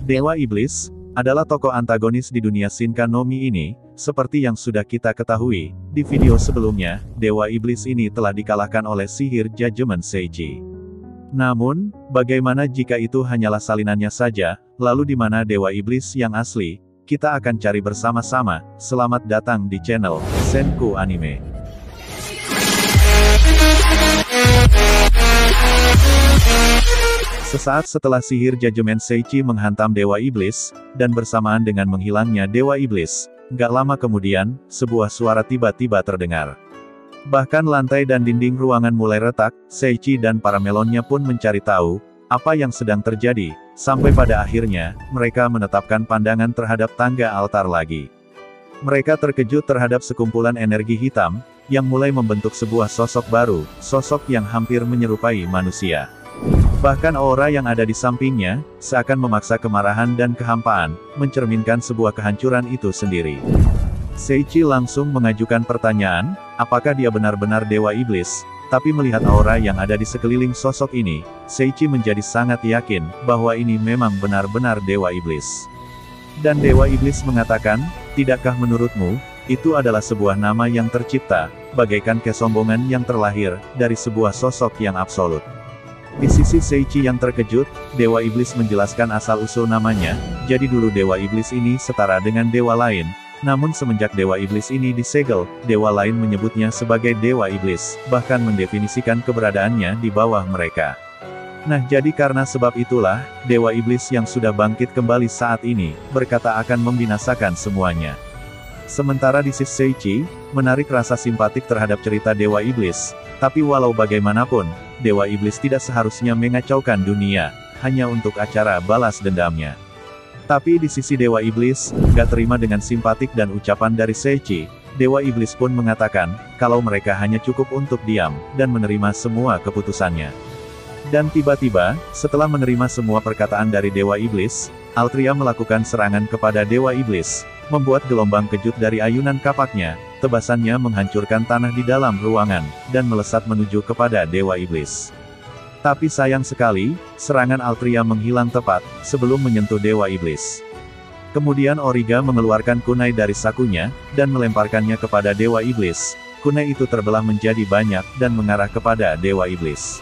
Dewa Iblis adalah tokoh antagonis di dunia Shinka no Mi ini, seperti yang sudah kita ketahui, di video sebelumnya, Dewa Iblis ini telah dikalahkan oleh sihir Judgment Seichi. Namun, bagaimana jika itu hanyalah salinannya saja, lalu di mana Dewa Iblis yang asli? Kita akan cari bersama-sama. Selamat datang di channel Senku Anime. Sesaat setelah sihir Judgment Seichi menghantam Dewa Iblis, dan bersamaan dengan menghilangnya Dewa Iblis, gak lama kemudian, sebuah suara tiba-tiba terdengar. Bahkan lantai dan dinding ruangan mulai retak, Seichi dan para melonnya pun mencari tahu, apa yang sedang terjadi, sampai pada akhirnya, mereka menetapkan pandangan terhadap tangga altar lagi. Mereka terkejut terhadap sekumpulan energi hitam, yang mulai membentuk sebuah sosok baru, sosok yang hampir menyerupai manusia. Bahkan aura yang ada di sampingnya, seakan memaksa kemarahan dan kehampaan, mencerminkan sebuah kehancuran itu sendiri. Seichi langsung mengajukan pertanyaan, apakah dia benar-benar Dewa Iblis? Tapi melihat aura yang ada di sekeliling sosok ini, Seichi menjadi sangat yakin, bahwa ini memang benar-benar Dewa Iblis. Dan Dewa Iblis mengatakan, tidakkah menurutmu, itu adalah sebuah nama yang tercipta, bagaikan kesombongan yang terlahir, dari sebuah sosok yang absolut. Di sisi Seichi yang terkejut, Dewa Iblis menjelaskan asal-usul namanya, jadi dulu Dewa Iblis ini setara dengan dewa lain, namun semenjak Dewa Iblis ini disegel, dewa lain menyebutnya sebagai Dewa Iblis, bahkan mendefinisikan keberadaannya di bawah mereka. Nah jadi karena sebab itulah, Dewa Iblis yang sudah bangkit kembali saat ini, berkata akan membinasakan semuanya. Sementara di sisi Seichi, menarik rasa simpatik terhadap cerita Dewa Iblis, tapi walau bagaimanapun, Dewa Iblis tidak seharusnya mengacaukan dunia, hanya untuk acara balas dendamnya. Tapi di sisi Dewa Iblis, gak terima dengan simpatik dan ucapan dari Seichi, Dewa Iblis pun mengatakan, kalau mereka hanya cukup untuk diam, dan menerima semua keputusannya. Dan tiba-tiba, setelah menerima semua perkataan dari Dewa Iblis, Altria melakukan serangan kepada Dewa Iblis, membuat gelombang kejut dari ayunan kapaknya, tebasannya menghancurkan tanah di dalam ruangan, dan melesat menuju kepada Dewa Iblis. Tapi sayang sekali, serangan Altria menghilang tepat, sebelum menyentuh Dewa Iblis. Kemudian Origa mengeluarkan kunai dari sakunya, dan melemparkannya kepada Dewa Iblis. Kunai itu terbelah menjadi banyak, dan mengarah kepada Dewa Iblis.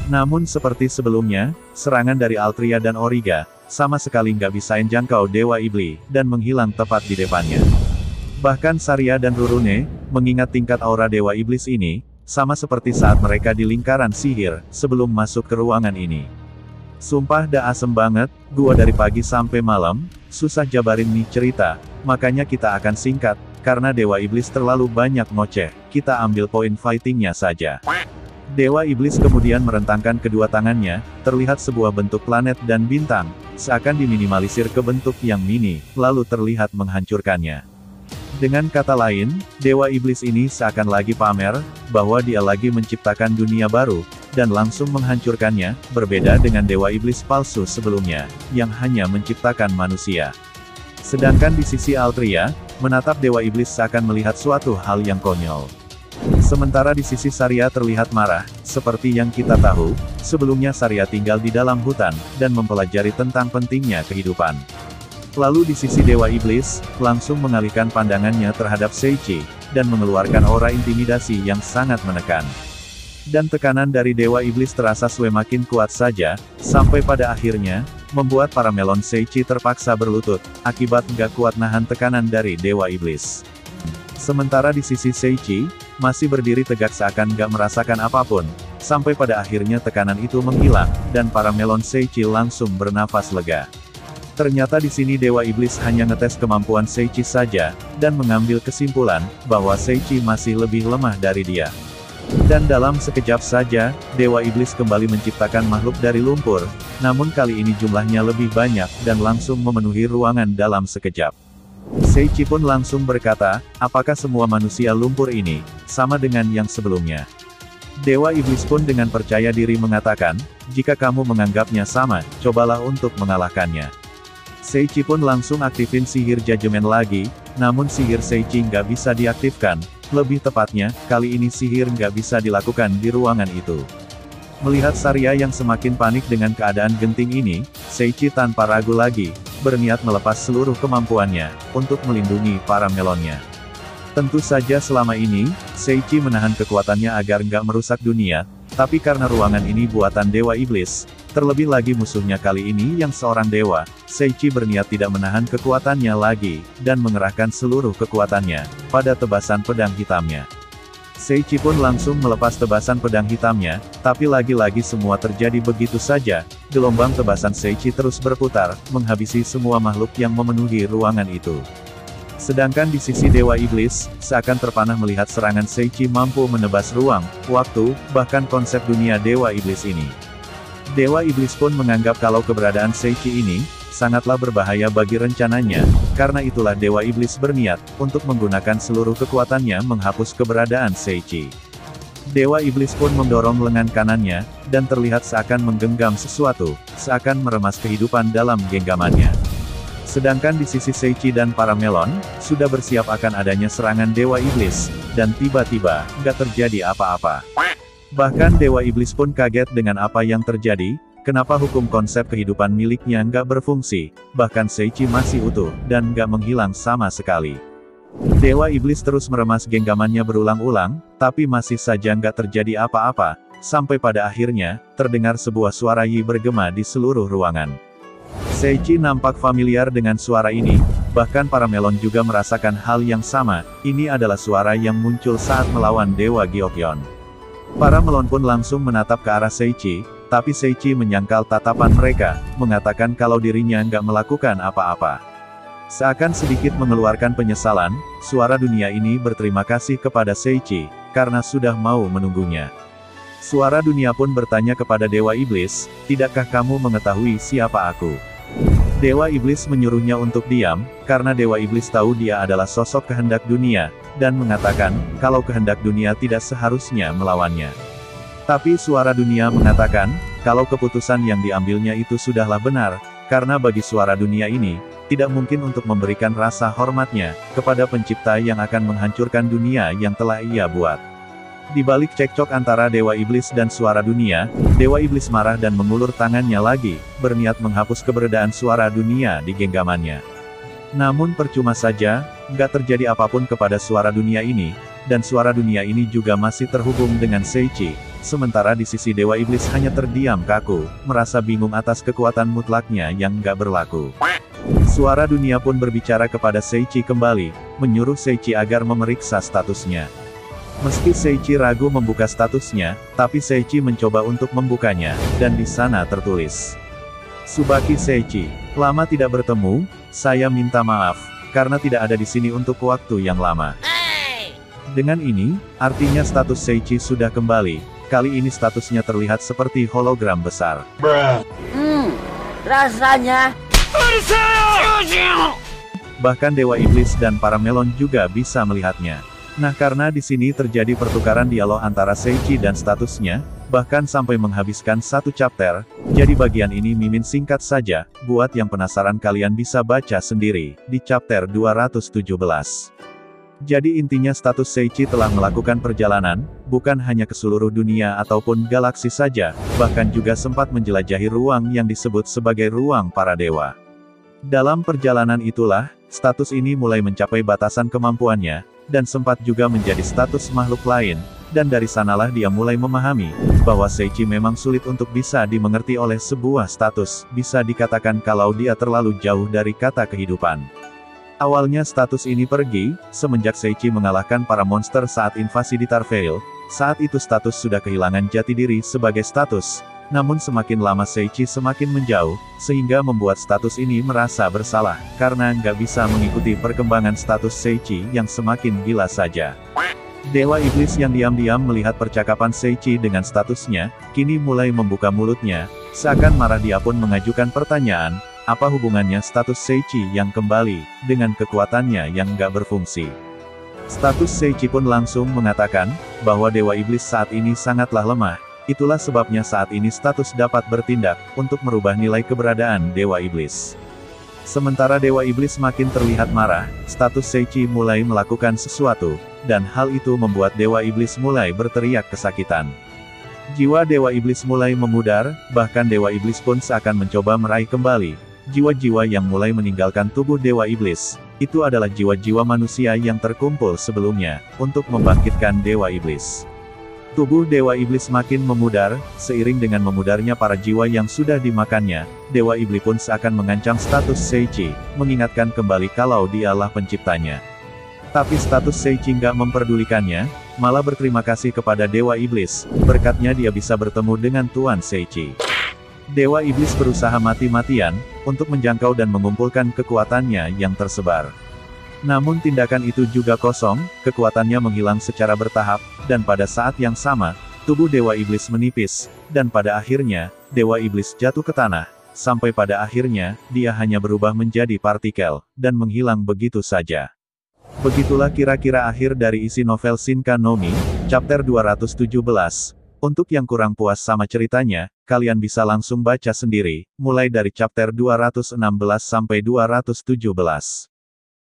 Namun seperti sebelumnya, serangan dari Altria dan Origa, sama sekali nggak bisa menjangkau Dewa Iblis, dan menghilang tepat di depannya. Bahkan Saria dan Rurune, mengingat tingkat aura Dewa Iblis ini, sama seperti saat mereka di lingkaran sihir, sebelum masuk ke ruangan ini. Sumpah dah asem banget, gua dari pagi sampai malam, susah jabarin nih cerita, makanya kita akan singkat, karena Dewa Iblis terlalu banyak ngoceh, kita ambil poin fightingnya saja. Dewa Iblis kemudian merentangkan kedua tangannya, terlihat sebuah bentuk planet dan bintang, seakan diminimalisir ke bentuk yang mini, lalu terlihat menghancurkannya. Dengan kata lain, Dewa Iblis ini seakan lagi pamer, bahwa dia lagi menciptakan dunia baru, dan langsung menghancurkannya, berbeda dengan Dewa Iblis palsu sebelumnya, yang hanya menciptakan manusia. Sedangkan di sisi Altria, menatap Dewa Iblis seakan melihat suatu hal yang konyol. Sementara di sisi Saria terlihat marah, seperti yang kita tahu, sebelumnya Saria tinggal di dalam hutan, dan mempelajari tentang pentingnya kehidupan. Lalu di sisi Dewa Iblis, langsung mengalihkan pandangannya terhadap Seichi, dan mengeluarkan aura intimidasi yang sangat menekan. Dan tekanan dari Dewa Iblis terasa semakin kuat saja, sampai pada akhirnya, membuat para melon Seichi terpaksa berlutut, akibat nggak kuat nahan tekanan dari Dewa Iblis. Sementara di sisi Seichi, masih berdiri tegak seakan gak merasakan apapun, sampai pada akhirnya tekanan itu menghilang, dan para melon Seichi langsung bernafas lega. Ternyata di sini Dewa Iblis hanya ngetes kemampuan Seichi saja, dan mengambil kesimpulan, bahwa Seichi masih lebih lemah dari dia. Dan dalam sekejap saja, Dewa Iblis kembali menciptakan makhluk dari lumpur, namun kali ini jumlahnya lebih banyak, dan langsung memenuhi ruangan dalam sekejap. Seichi pun langsung berkata, apakah semua manusia lumpur ini, sama dengan yang sebelumnya? Dewa Iblis pun dengan percaya diri mengatakan, jika kamu menganggapnya sama, cobalah untuk mengalahkannya. Seichi pun langsung aktifin sihir Judgment lagi, namun sihir Seichi nggak bisa diaktifkan, lebih tepatnya, kali ini sihir nggak bisa dilakukan di ruangan itu. Melihat Saria yang semakin panik dengan keadaan genting ini, Seiichi tanpa ragu lagi, berniat melepas seluruh kemampuannya, untuk melindungi para melonnya. Tentu saja selama ini, Seiichi menahan kekuatannya agar nggak merusak dunia, tapi karena ruangan ini buatan Dewa Iblis, terlebih lagi musuhnya kali ini yang seorang dewa, Seiichi berniat tidak menahan kekuatannya lagi, dan mengerahkan seluruh kekuatannya, pada tebasan pedang hitamnya. Seiichi pun langsung melepas tebasan pedang hitamnya, tapi lagi-lagi semua terjadi begitu saja, gelombang tebasan Seiichi terus berputar, menghabisi semua makhluk yang memenuhi ruangan itu. Sedangkan di sisi Dewa Iblis, seakan terpanah melihat serangan Seiichi mampu menebas ruang, waktu, bahkan konsep dunia Dewa Iblis ini. Dewa Iblis pun menganggap kalau keberadaan Seiichi ini, sangatlah berbahaya bagi rencananya, karena itulah Dewa Iblis berniat, untuk menggunakan seluruh kekuatannya menghapus keberadaan Seiichi. Dewa Iblis pun mendorong lengan kanannya, dan terlihat seakan menggenggam sesuatu, seakan meremas kehidupan dalam genggamannya. Sedangkan di sisi Seiichi dan para melon, sudah bersiap akan adanya serangan Dewa Iblis, dan tiba-tiba, nggak terjadi apa-apa. Bahkan Dewa Iblis pun kaget dengan apa yang terjadi, kenapa hukum konsep kehidupan miliknya nggak berfungsi, bahkan Seiichi masih utuh, dan nggak menghilang sama sekali. Dewa Iblis terus meremas genggamannya berulang-ulang, tapi masih saja nggak terjadi apa-apa, sampai pada akhirnya, terdengar sebuah suara Yi bergema di seluruh ruangan. Seiichi nampak familiar dengan suara ini, bahkan para melon juga merasakan hal yang sama, ini adalah suara yang muncul saat melawan Dewa Gyeokyeon. Para melon pun langsung menatap ke arah Seiichi, tapi Seiichi menyangkal tatapan mereka, mengatakan kalau dirinya nggak melakukan apa-apa. Seakan sedikit mengeluarkan penyesalan, suara dunia ini berterima kasih kepada Seiichi, karena sudah mau menunggunya. Suara dunia pun bertanya kepada Dewa Iblis, tidakkah kamu mengetahui siapa aku? Dewa Iblis menyuruhnya untuk diam, karena Dewa Iblis tahu dia adalah sosok kehendak dunia, dan mengatakan, kalau kehendak dunia tidak seharusnya melawannya. Tapi suara dunia mengatakan, kalau keputusan yang diambilnya itu sudahlah benar, karena bagi suara dunia ini, tidak mungkin untuk memberikan rasa hormatnya, kepada pencipta yang akan menghancurkan dunia yang telah ia buat. Di balik cekcok antara Dewa Iblis dan suara dunia, Dewa Iblis marah dan mengulur tangannya lagi, berniat menghapus keberadaan suara dunia di genggamannya. Namun percuma saja, nggak terjadi apapun kepada suara dunia ini, dan suara dunia ini juga masih terhubung dengan Seiichi, sementara di sisi Dewa Iblis hanya terdiam kaku, merasa bingung atas kekuatan mutlaknya yang nggak berlaku. Suara dunia pun berbicara kepada Seiichi kembali, menyuruh Seiichi agar memeriksa statusnya. Meski Seiichi ragu membuka statusnya, tapi Seiichi mencoba untuk membukanya, dan di sana tertulis. Subaki Seiichi, lama tidak bertemu, saya minta maaf, karena tidak ada di sini untuk waktu yang lama. Dengan ini, artinya status Seiichi sudah kembali, kali ini statusnya terlihat seperti hologram besar. Rasanya... Bahkan Dewa Iblis dan para melon juga bisa melihatnya. Nah karena di sini terjadi pertukaran dialog antara Seiichi dan statusnya, bahkan sampai menghabiskan satu chapter, jadi bagian ini mimin singkat saja, buat yang penasaran kalian bisa baca sendiri, di chapter 217. Jadi intinya status Seiichi telah melakukan perjalanan, bukan hanya ke seluruh dunia ataupun galaksi saja, bahkan juga sempat menjelajahi ruang yang disebut sebagai ruang para dewa. Dalam perjalanan itulah, status ini mulai mencapai batasan kemampuannya, dan sempat juga menjadi status makhluk lain, dan dari sanalah dia mulai memahami, bahwa Seiichi memang sulit untuk bisa dimengerti oleh sebuah status, bisa dikatakan kalau dia terlalu jauh dari kata kehidupan. Awalnya status ini pergi, semenjak Seiichi mengalahkan para monster saat invasi di Tarveil, saat itu status sudah kehilangan jati diri sebagai status, namun semakin lama Seiichi semakin menjauh, sehingga membuat status ini merasa bersalah, karena nggak bisa mengikuti perkembangan status Seiichi yang semakin gila saja. Dewa Iblis yang diam-diam melihat percakapan Seiichi dengan statusnya, kini mulai membuka mulutnya, seakan marah dia pun mengajukan pertanyaan, apa hubungannya status Seiichi yang kembali, dengan kekuatannya yang nggak berfungsi. Status Seiichi pun langsung mengatakan, bahwa Dewa Iblis saat ini sangatlah lemah. Itulah sebabnya saat ini status dapat bertindak, untuk merubah nilai keberadaan Dewa Iblis. Sementara Dewa Iblis makin terlihat marah, status Seiichi mulai melakukan sesuatu, dan hal itu membuat Dewa Iblis mulai berteriak kesakitan. Jiwa Dewa Iblis mulai memudar, bahkan Dewa Iblis pun seakan mencoba meraih kembali jiwa-jiwa yang mulai meninggalkan tubuh Dewa Iblis. Itu adalah jiwa-jiwa manusia yang terkumpul sebelumnya, untuk membangkitkan Dewa Iblis. Tubuh Dewa Iblis makin memudar, seiring dengan memudarnya para jiwa yang sudah dimakannya, Dewa Iblis pun seakan mengancam status Seichi, mengingatkan kembali kalau dialah penciptanya. Tapi status Seichi nggak memperdulikannya, malah berterima kasih kepada Dewa Iblis, berkatnya dia bisa bertemu dengan Tuan Seichi. Dewa Iblis berusaha mati-matian, untuk menjangkau dan mengumpulkan kekuatannya yang tersebar. Namun tindakan itu juga kosong, kekuatannya menghilang secara bertahap, dan pada saat yang sama, tubuh Dewa Iblis menipis, dan pada akhirnya, Dewa Iblis jatuh ke tanah, sampai pada akhirnya, dia hanya berubah menjadi partikel, dan menghilang begitu saja. Begitulah kira-kira akhir dari isi novel Shinka no Mi, chapter 217. Untuk yang kurang puas sama ceritanya, kalian bisa langsung baca sendiri, mulai dari chapter 216 sampai 217.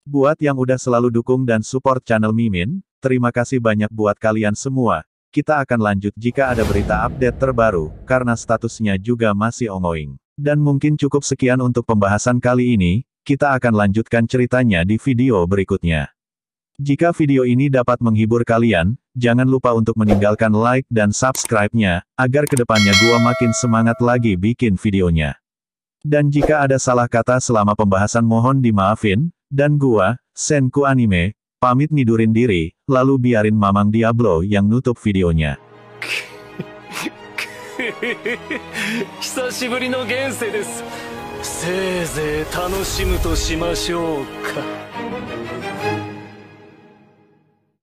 Buat yang udah selalu dukung dan support channel Mimin, terima kasih banyak buat kalian semua. Kita akan lanjut jika ada berita update terbaru, karena statusnya juga masih ongoing. Dan mungkin cukup sekian untuk pembahasan kali ini, kita akan lanjutkan ceritanya di video berikutnya. Jika video ini dapat menghibur kalian, jangan lupa untuk meninggalkan like dan subscribe-nya, agar kedepannya gua makin semangat lagi bikin videonya. Dan jika ada salah kata selama pembahasan mohon dimaafin, dan gua, Senku Anime, pamit nidurin diri, lalu biarin Mamang Diablo yang nutup videonya. 久しぶりの現世です。せいぜい楽しむとしましょうか。